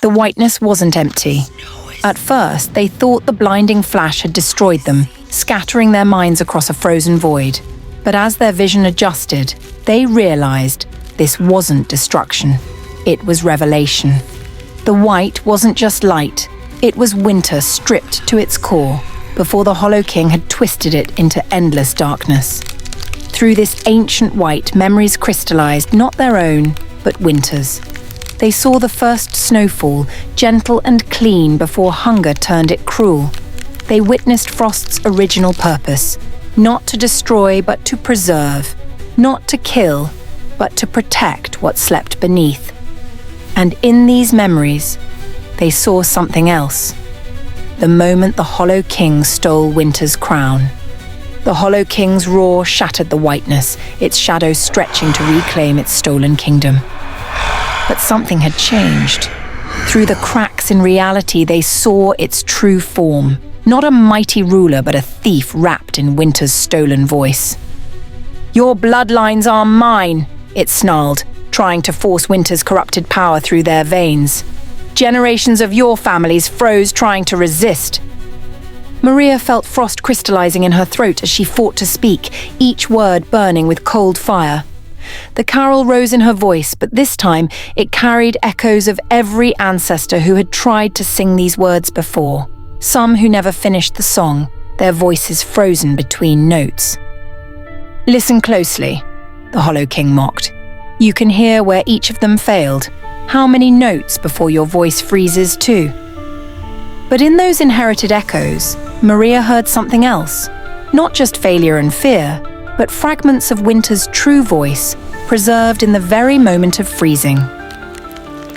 The whiteness wasn't empty. At first, they thought the blinding flash had destroyed them, scattering their minds across a frozen void. But as their vision adjusted, they realized this wasn't destruction. It was revelation. The white wasn't just light. It was winter stripped to its core, before the Hollow King had twisted it into endless darkness. Through this ancient white, memories crystallized, not their own, but winter's. They saw the first snowfall, gentle and clean before hunger turned it cruel. They witnessed frost's original purpose, not to destroy but to preserve, not to kill but to protect what slept beneath. And in these memories, they saw something else. The moment the Hollow King stole winter's crown. The Hollow King's roar shattered the whiteness, its shadow stretching to reclaim its stolen kingdom. But something had changed. Through the cracks in reality, they saw its true form. Not a mighty ruler, but a thief wrapped in winter's stolen voice. "Your bloodlines are mine," it snarled, trying to force winter's corrupted power through their veins. "Generations of your families froze trying to resist." Maria felt frost crystallizing in her throat as she fought to speak, each word burning with cold fire. The carol rose in her voice, but this time it carried echoes of every ancestor who had tried to sing these words before. Some who never finished the song, their voices frozen between notes. "Listen closely," the Hollow King mocked. "You can hear where each of them failed. How many notes before your voice freezes too?" But in those inherited echoes, Maria heard something else. Not just failure and fear, but fragments of winter's true voice, preserved in the very moment of freezing.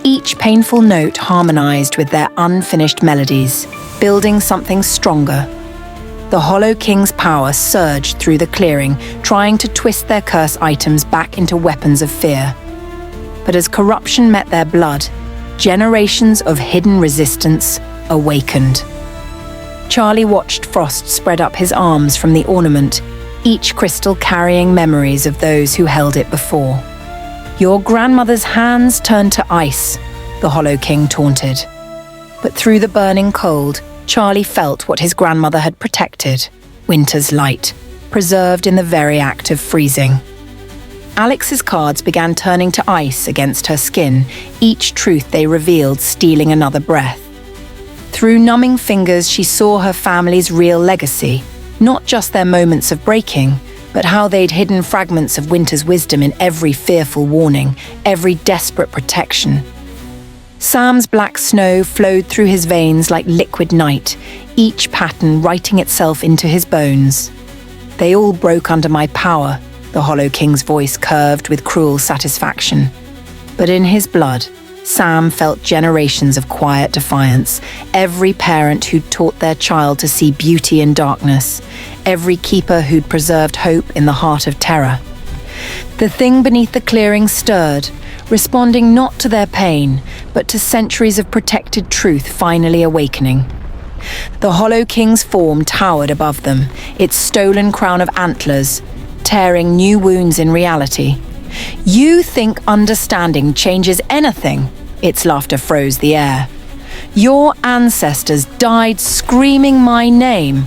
Each painful note harmonized with their unfinished melodies, building something stronger. The Hollow King's power surged through the clearing, trying to twist their curse items back into weapons of fear. But as corruption met their blood, generations of hidden resistance awakened. Charlie watched frost spread up his arms from the ornament, each crystal carrying memories of those who held it before. "Your grandmother's hands turned to ice," the Hollow King taunted. But through the burning cold, Charlie felt what his grandmother had protected, winter's light, preserved in the very act of freezing. Alex's cards began turning to ice against her skin, each truth they revealed stealing another breath. Through numbing fingers, she saw her family's real legacy, not just their moments of breaking, but how they'd hidden fragments of winter's wisdom in every fearful warning, every desperate protection. Sam's black snow flowed through his veins like liquid night, each pattern writing itself into his bones. "They all broke under my power," the Hollow King's voice curved with cruel satisfaction. But in his blood, Sam felt generations of quiet defiance, every parent who'd taught their child to see beauty in darkness, every keeper who'd preserved hope in the heart of terror. The thing beneath the clearing stirred, responding not to their pain, but to centuries of protected truth finally awakening. The Hollow King's form towered above them, its stolen crown of antlers, tearing new wounds in reality. "You think understanding changes anything?" Its laughter froze the air. "Your ancestors died screaming my name.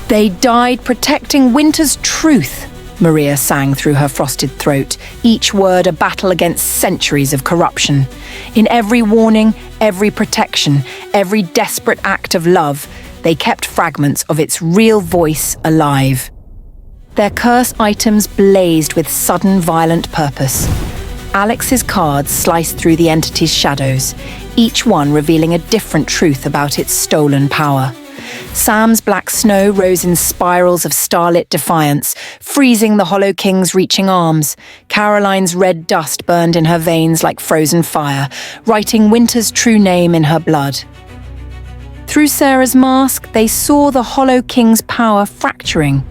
They died protecting winter's truth," Maria sang through her frosted throat, each word a battle against centuries of corruption. In every warning, every protection, every desperate act of love, they kept fragments of its real voice alive. Their curse items blazed with sudden violent purpose. Alex's cards sliced through the entity's shadows, each one revealing a different truth about its stolen power. Sam's black snow rose in spirals of starlit defiance, freezing the Hollow King's reaching arms. Caroline's red dust burned in her veins like frozen fire, writing winter's true name in her blood. Through Sarah's mask, they saw the Hollow King's power fracturing,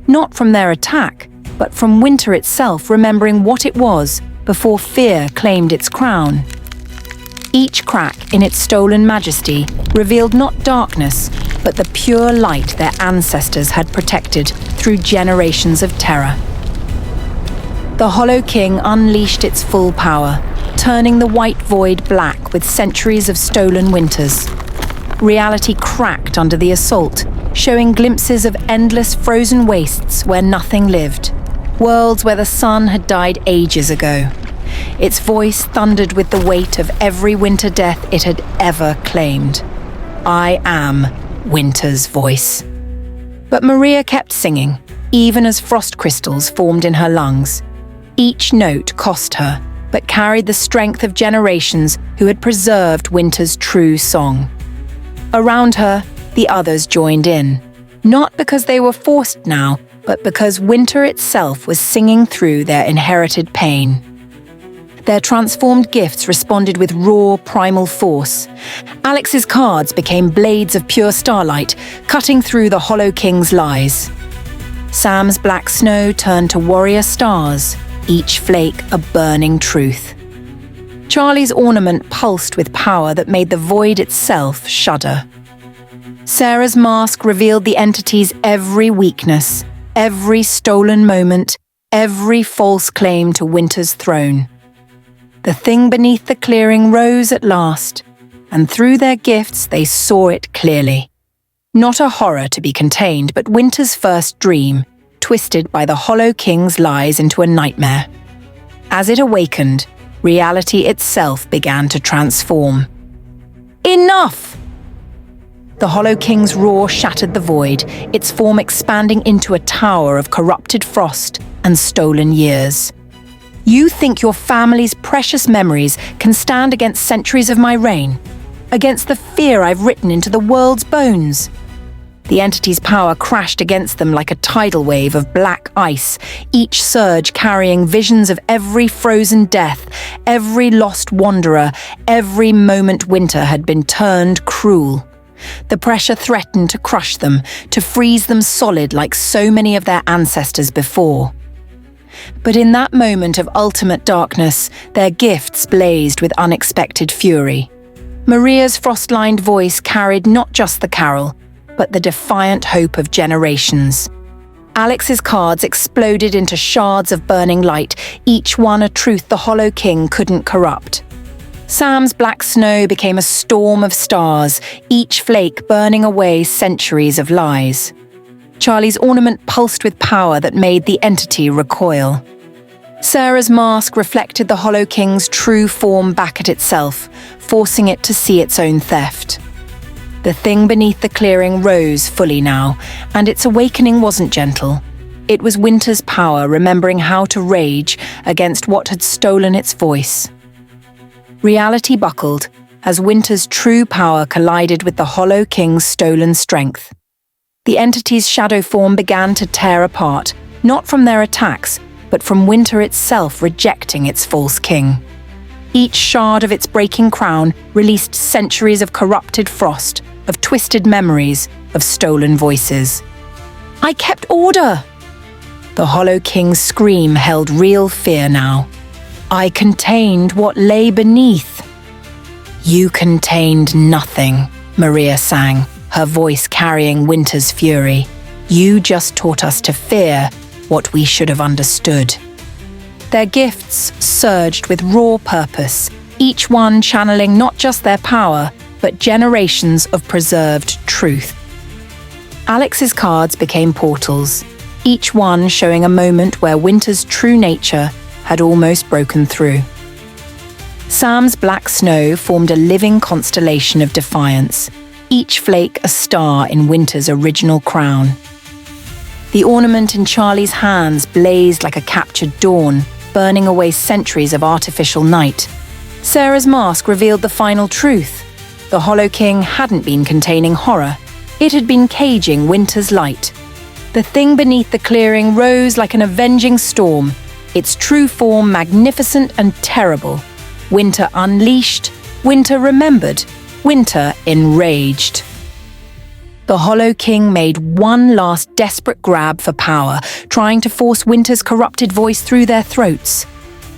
not from their attack, but from winter itself remembering what it was before fear claimed its crown. Each crack in its stolen majesty revealed not darkness, but the pure light their ancestors had protected through generations of terror. The Hollow King unleashed its full power, turning the white void black with centuries of stolen winters. Reality cracked under the assault, showing glimpses of endless frozen wastes where nothing lived. Worlds where the sun had died ages ago. Its voice thundered with the weight of every winter death it had ever claimed. I am winter's voice. But Maria kept singing, even as frost crystals formed in her lungs. Each note cost her, but carried the strength of generations who had preserved winter's true song. Around her, the others joined in, not because they were forced now, but because winter itself was singing through their inherited pain. Their transformed gifts responded with raw, primal force. Alex's cards became blades of pure starlight, cutting through the Hollow King's lies. Sam's black snow turned to warrior stars, each flake a burning truth. Charlie's ornament pulsed with power that made the void itself shudder. Sarah's mask revealed the entity's every weakness, every stolen moment, every false claim to winter's throne. The thing beneath the clearing rose at last, and through their gifts they saw it clearly. Not a horror to be contained, but winter's first dream, twisted by the Hollow King's lies into a nightmare. As it awakened, reality itself began to transform. Enough! The Hollow King's roar shattered the void, its form expanding into a tower of corrupted frost and stolen years. You think your family's precious memories can stand against centuries of my reign? Against the fear I've written into the world's bones? The entity's power crashed against them like a tidal wave of black ice, each surge carrying visions of every frozen death, every lost wanderer, every moment winter had been turned cruel. The pressure threatened to crush them, to freeze them solid like so many of their ancestors before. But in that moment of ultimate darkness, their gifts blazed with unexpected fury. Maria's frost-lined voice carried not just the carol, but the defiant hope of generations. Alex's cards exploded into shards of burning light, each one a truth the Hollow King couldn't corrupt. Sam's black snow became a storm of stars, each flake burning away centuries of lies. Charlie's ornament pulsed with power that made the entity recoil. Sarah's mask reflected the Hollow King's true form back at itself, forcing it to see its own theft. The thing beneath the clearing rose fully now, and its awakening wasn't gentle. It was winter's power remembering how to rage against what had stolen its voice. Reality buckled as winter's true power collided with the Hollow King's stolen strength. The entity's shadow form began to tear apart, not from their attacks, but from winter itself rejecting its false king. Each shard of its breaking crown released centuries of corrupted frost, of twisted memories, of stolen voices. I kept order! The Hollow King's scream held real fear now. I contained what lay beneath. You contained nothing, Maria sang, her voice carrying winter's fury. You just taught us to fear what we should have understood. Their gifts surged with raw purpose, each one channeling not just their power, but generations of preserved truth. Alex's cards became portals, each one showing a moment where winter's true nature had almost broken through. Sam's black snow formed a living constellation of defiance, each flake a star in winter's original crown. The ornament in Charlie's hands blazed like a captured dawn, burning away centuries of artificial night. Sarah's mask revealed the final truth. The Hollow King hadn't been containing horror. It had been caging winter's light. The thing beneath the clearing rose like an avenging storm, its true form magnificent and terrible. Winter unleashed, winter remembered, winter enraged. The Hollow King made one last desperate grab for power, trying to force winter's corrupted voice through their throats.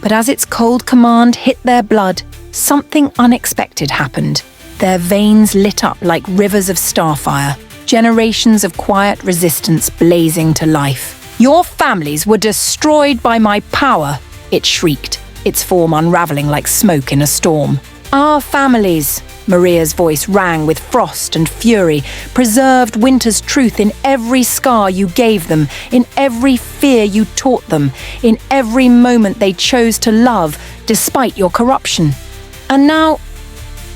But as its cold command hit their blood, something unexpected happened. Their veins lit up like rivers of starfire, generations of quiet resistance blazing to life. Your families were destroyed by my power, it shrieked, its form unraveling like smoke in a storm. "Our families," Maria's voice rang with frost and fury, "preserved winter's truth in every scar you gave them, in every fear you taught them, in every moment they chose to love despite your corruption. And now,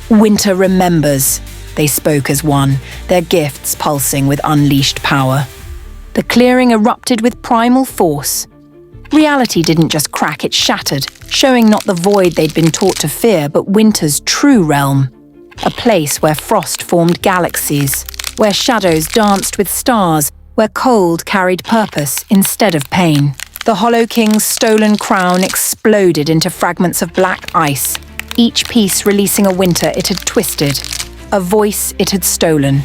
winter remembers." They spoke as one, their gifts pulsing with unleashed power. The clearing erupted with primal force. Reality didn't just crack, it shattered, showing not the void they'd been taught to fear, but winter's true realm. A place where frost formed galaxies, where shadows danced with stars, where cold carried purpose instead of pain. The Hollow King's stolen crown exploded into fragments of black ice, each piece releasing a winter it had twisted, a voice it had stolen,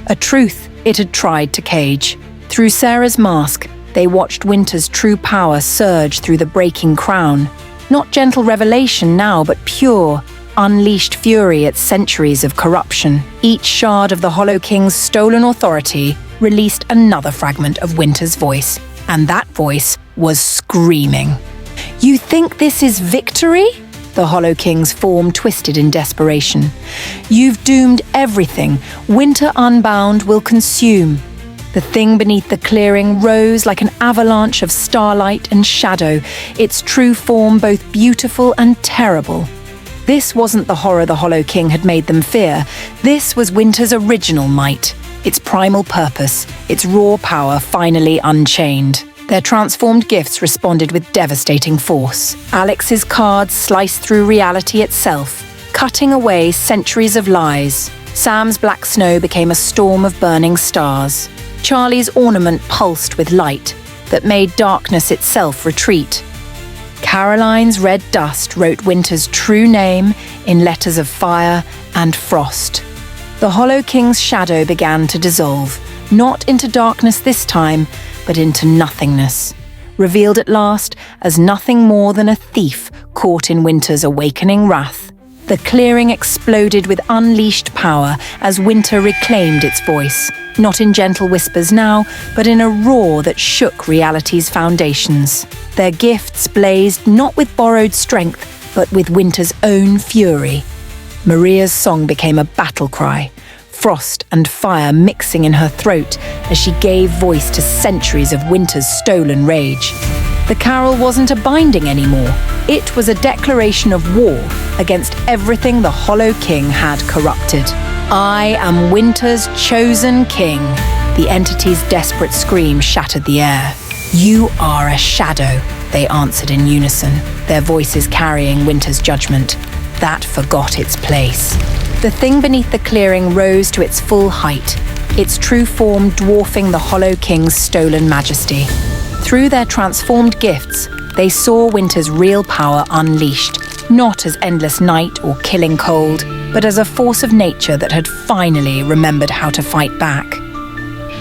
a truth it had tried to cage. Through Sarah's mask, they watched winter's true power surge through the breaking crown. Not gentle revelation now, but pure, unleashed fury at centuries of corruption. Each shard of the Hollow King's stolen authority released another fragment of winter's voice, and that voice was screaming. "You think this is victory?" The Hollow King's form twisted in desperation. "You've doomed everything. Winter unbound will consume." The thing beneath the clearing rose like an avalanche of starlight and shadow, its true form both beautiful and terrible. This wasn't the horror the Hollow King had made them fear. This was winter's original might, its primal purpose, its raw power finally unchained. Their transformed gifts responded with devastating force. Alex's cards sliced through reality itself, cutting away centuries of lies. Sam's black snow became a storm of burning stars. Charlie's ornament pulsed with light that made darkness itself retreat. Caroline's red dust wrote winter's true name in letters of fire and frost. The Hollow King's shadow began to dissolve, not into darkness this time, but into nothingness, revealed at last as nothing more than a thief caught in winter's awakening wrath. The clearing exploded with unleashed power as winter reclaimed its voice, not in gentle whispers now, but in a roar that shook reality's foundations. Their gifts blazed not with borrowed strength, but with winter's own fury. Maria's song became a battle cry, frost and fire mixing in her throat as she gave voice to centuries of winter's stolen rage. The carol wasn't a binding anymore. It was a declaration of war against everything the Hollow King had corrupted. "I am winter's chosen king." The entity's desperate scream shattered the air. "You are a shadow," they answered in unison, their voices carrying winter's judgment. That forgot its place. The thing beneath the clearing rose to its full height, its true form dwarfing the Hollow King's stolen majesty. Through their transformed gifts, they saw winter's real power unleashed, not as endless night or killing cold, but as a force of nature that had finally remembered how to fight back.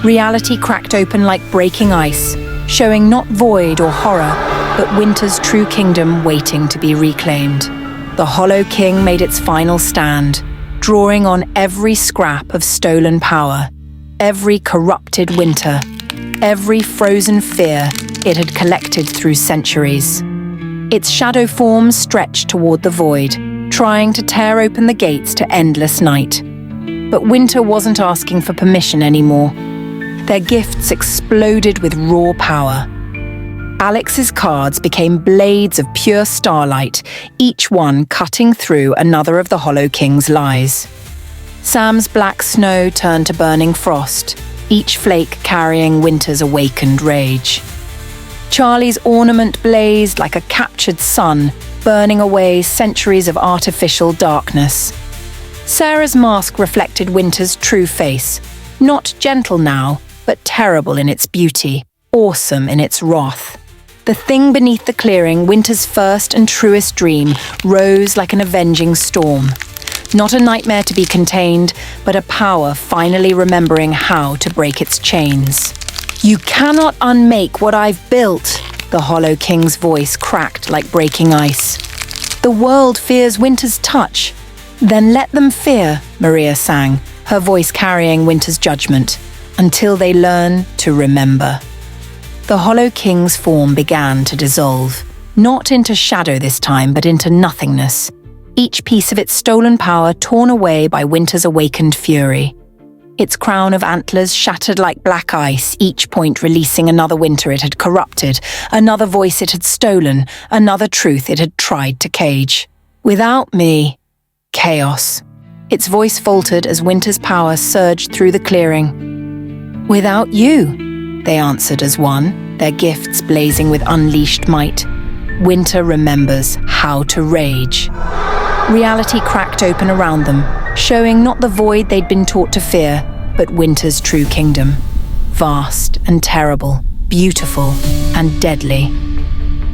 Reality cracked open like breaking ice, showing not void or horror, but winter's true kingdom waiting to be reclaimed. The Hollow King made its final stand, drawing on every scrap of stolen power, every corrupted winter, every frozen fear it had collected through centuries. Its shadow form stretched toward the void, trying to tear open the gates to endless night. But winter wasn't asking for permission anymore. Their gifts exploded with raw power. Alex's cards became blades of pure starlight, each one cutting through another of the Hollow King's lies. Sam's black snow turned to burning frost, each flake carrying winter's awakened rage. Charlie's ornament blazed like a captured sun, burning away centuries of artificial darkness. Sarah's mask reflected winter's true face, not gentle now, but terrible in its beauty, awesome in its wrath. The thing beneath the clearing, winter's first and truest dream, rose like an avenging storm. Not a nightmare to be contained, but a power finally remembering how to break its chains. "You cannot unmake what I've built," the Hollow King's voice cracked like breaking ice. "The world fears winter's touch." "Then let them fear," Maria sang, her voice carrying winter's judgment, "until they learn to remember." The Hollow King's form began to dissolve, Not into shadow this time, but into nothingness. Each piece of its stolen power torn away by winter's awakened fury. Its crown of antlers shattered like black ice, each point releasing another winter it had corrupted, another voice it had stolen, another truth it had tried to cage. Without me, chaos. Its voice faltered as winter's power surged through the clearing. Without you, they answered as one, their gifts blazing with unleashed might. Winter remembers how to rage. Reality cracked open around them, showing not the void they'd been taught to fear, but winter's true kingdom. Vast and terrible, beautiful and deadly.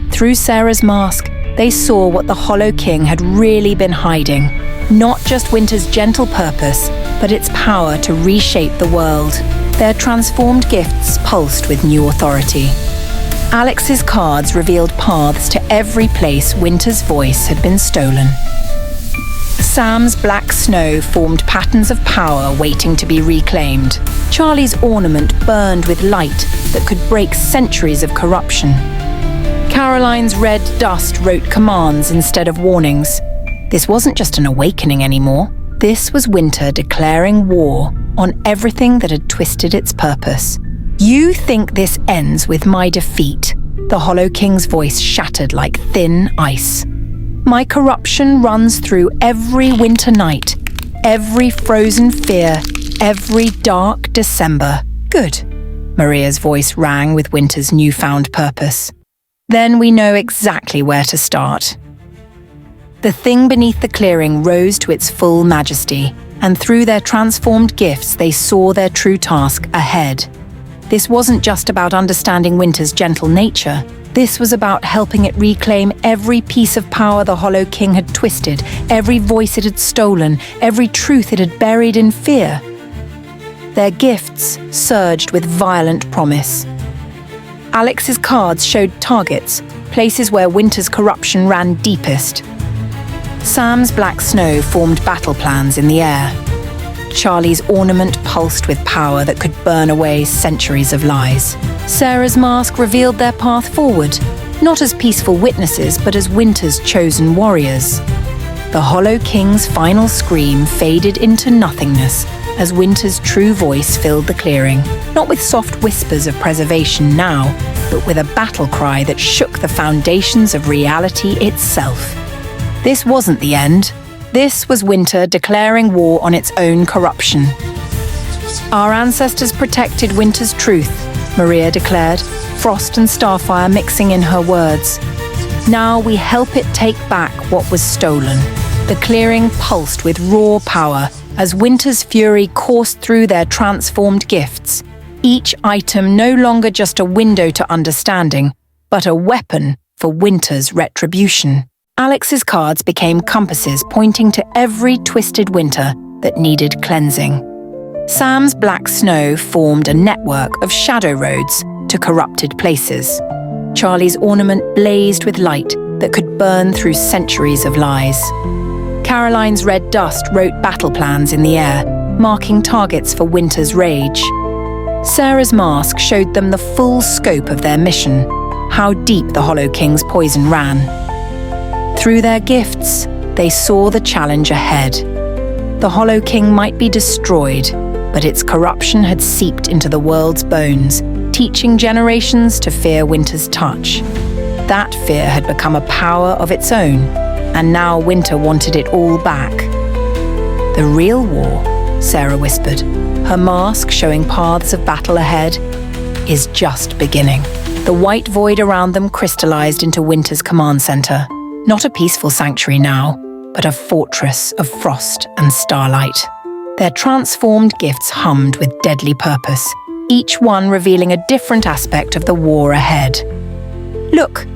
Through Sarah's mask, they saw what the Hollow King had really been hiding. Not just winter's gentle purpose, but its power to reshape the world. Their transformed gifts pulsed with new authority. Alex's cards revealed paths to every place winter's voice had been stolen. Sam's black snow formed patterns of power waiting to be reclaimed. Charlie's ornament burned with light that could break centuries of corruption. Caroline's red dust wrote commands instead of warnings. This wasn't just an awakening anymore. This was winter declaring war on everything that had twisted its purpose. You think this ends with my defeat? The Hollow King's voice shattered like thin ice. My corruption runs through every winter night, every frozen fear, every dark December. Good. Maria's voice rang with winter's newfound purpose. Then we know exactly where to start. The thing beneath the clearing rose to its full majesty, and through their transformed gifts they saw their true task ahead. This wasn't just about understanding winter's gentle nature. This was about helping it reclaim every piece of power the Hollow King had twisted, every voice it had stolen, every truth it had buried in fear. Their gifts surged with violent promise. Alex's cards showed targets, places where winter's corruption ran deepest. Sam's black snow formed battle plans in the air. Charlie's ornament pulsed with power that could burn away centuries of lies. Sarah's mask revealed their path forward, not as peaceful witnesses, but as winter's chosen warriors. The Hollow King's final scream faded into nothingness as winter's true voice filled the clearing, not with soft whispers of preservation now, but with a battle cry that shook the foundations of reality itself. This wasn't the end. This was winter declaring war on its own corruption. Our ancestors protected winter's truth, Maria declared, frost and starfire mixing in her words. Now we help it take back what was stolen. The clearing pulsed with raw power as winter's fury coursed through their transformed gifts, each item no longer just a window to understanding, but a weapon for winter's retribution. Alex's cards became compasses pointing to every twisted winter that needed cleansing. Sam's black snow formed a network of shadow roads to corrupted places. Charlie's ornament blazed with light that could burn through centuries of lies. Caroline's red dust wrote battle plans in the air, marking targets for winter's rage. Sarah's mask showed them the full scope of their mission, how deep the Hollow King's poison ran. Through their gifts, they saw the challenge ahead. The Hollow King might be destroyed, but its corruption had seeped into the world's bones, teaching generations to fear winter's touch. That fear had become a power of its own, and now winter wanted it all back. The real war, Sarah whispered, her mask showing paths of battle ahead, is just beginning. The white void around them crystallized into winter's command center. Not a peaceful sanctuary now, but a fortress of frost and starlight. Their transformed gifts hummed with deadly purpose, each one revealing a different aspect of the war ahead. Look,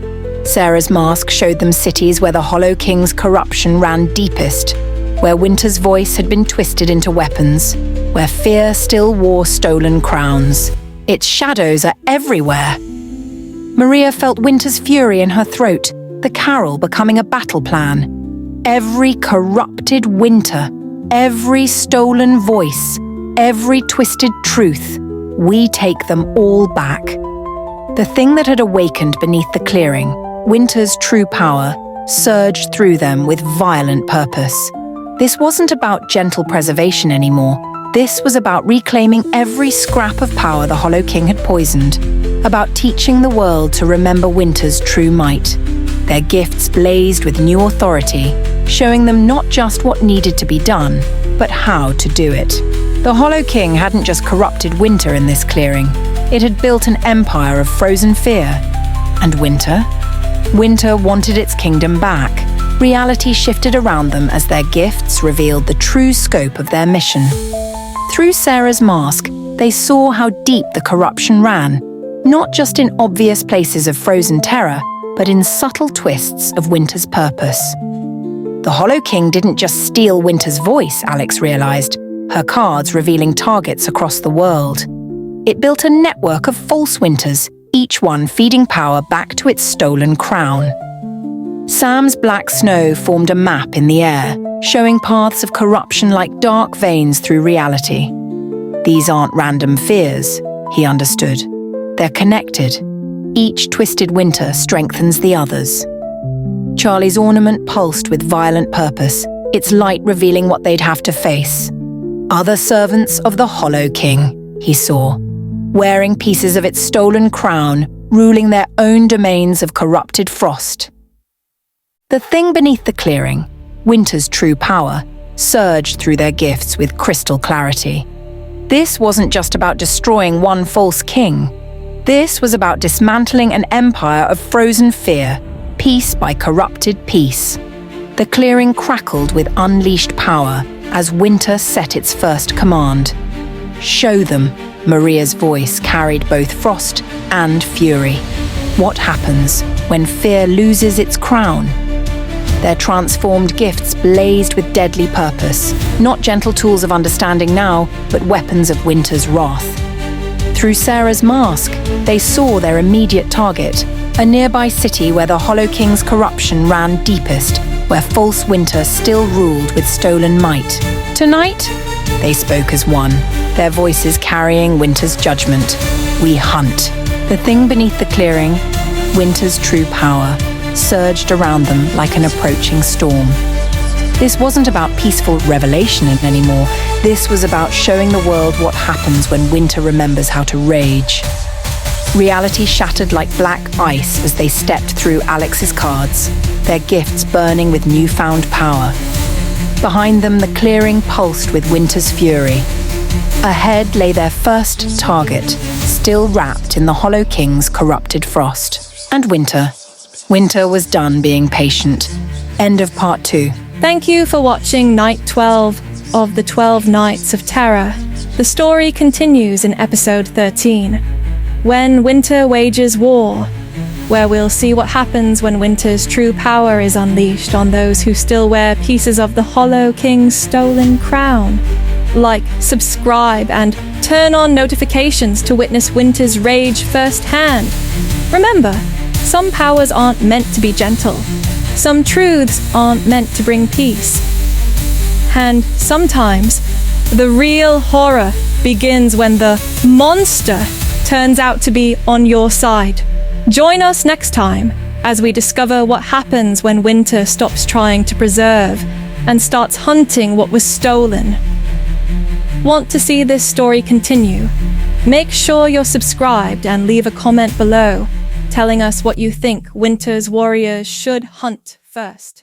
Sarah's mask showed them cities where the Hollow King's corruption ran deepest, where winter's voice had been twisted into weapons, where fear still wore stolen crowns. Its shadows are everywhere. Maria felt winter's fury in her throat, the carol becoming a battle plan. Every corrupted winter, every stolen voice, every twisted truth, we take them all back. The thing that had awakened beneath the clearing winter's true power surged through them with violent purpose. This wasn't about gentle preservation anymore. This was about reclaiming every scrap of power the Hollow King had poisoned, about teaching the world to remember winter's true might. Their gifts blazed with new authority, showing them not just what needed to be done, but how to do it. The Hollow King hadn't just corrupted winter in this clearing. It had built an empire of frozen fear. And winter? Winter wanted its kingdom back. Reality shifted around them as their gifts revealed the true scope of their mission. Through Sarah's mask, they saw how deep the corruption ran, not just in obvious places of frozen terror, but in subtle twists of winter's purpose. The Hollow King didn't just steal winter's voice, Alex realized, her cards revealing targets across the world. It built a network of false winters, each one feeding power back to its stolen crown. Sam's black snow formed a map in the air, showing paths of corruption like dark veins through reality. These aren't random fears, he understood. They're connected. Each twisted winter strengthens the others. Charlie's ornament pulsed with violent purpose, its light revealing what they'd have to face. Other servants of the Hollow King, he saw, wearing pieces of its stolen crown, ruling their own domains of corrupted frost. The thing beneath the clearing, winter's true power, surged through their gifts with crystal clarity. This wasn't just about destroying one false king. This was about dismantling an empire of frozen fear, piece by corrupted piece. The clearing crackled with unleashed power as winter set its first command. Show them, Maria's voice carried both frost and fury. What happens when fear loses its crown? Their transformed gifts blazed with deadly purpose, not gentle tools of understanding now, but weapons of winter's wrath. Through Sarah's mask, they saw their immediate target, a nearby city where the Hollow King's corruption ran deepest, where false winter still ruled with stolen might. Tonight, they spoke as one, their voices carrying winter's judgment. We hunt. The thing beneath the clearing, winter's true power, surged around them like an approaching storm. This wasn't about peaceful revelation anymore. This was about showing the world what happens when winter remembers how to rage. Reality shattered like black ice as they stepped through Alex's cards, their gifts burning with newfound power. Behind them, the clearing pulsed with winter's fury. Ahead lay their first target, still wrapped in the Hollow King's corrupted frost. And Winter was done being patient. End of part 2. Thank you for watching Night 12 of the 12 Nights of Terror. The story continues in episode 13, When Winter Wages War, where we'll see what happens when winter's true power is unleashed on those who still wear pieces of the Hollow King's stolen crown. Like, subscribe, and turn on notifications to witness winter's rage firsthand. Remember, some powers aren't meant to be gentle. Some truths aren't meant to bring peace. And sometimes, the real horror begins when the monster turns out to be on your side. Join us next time as we discover what happens when winter stops trying to preserve and starts hunting what was stolen. Want to see this story continue? Make sure you're subscribed and leave a comment below, telling us what you think winter's warriors should hunt first.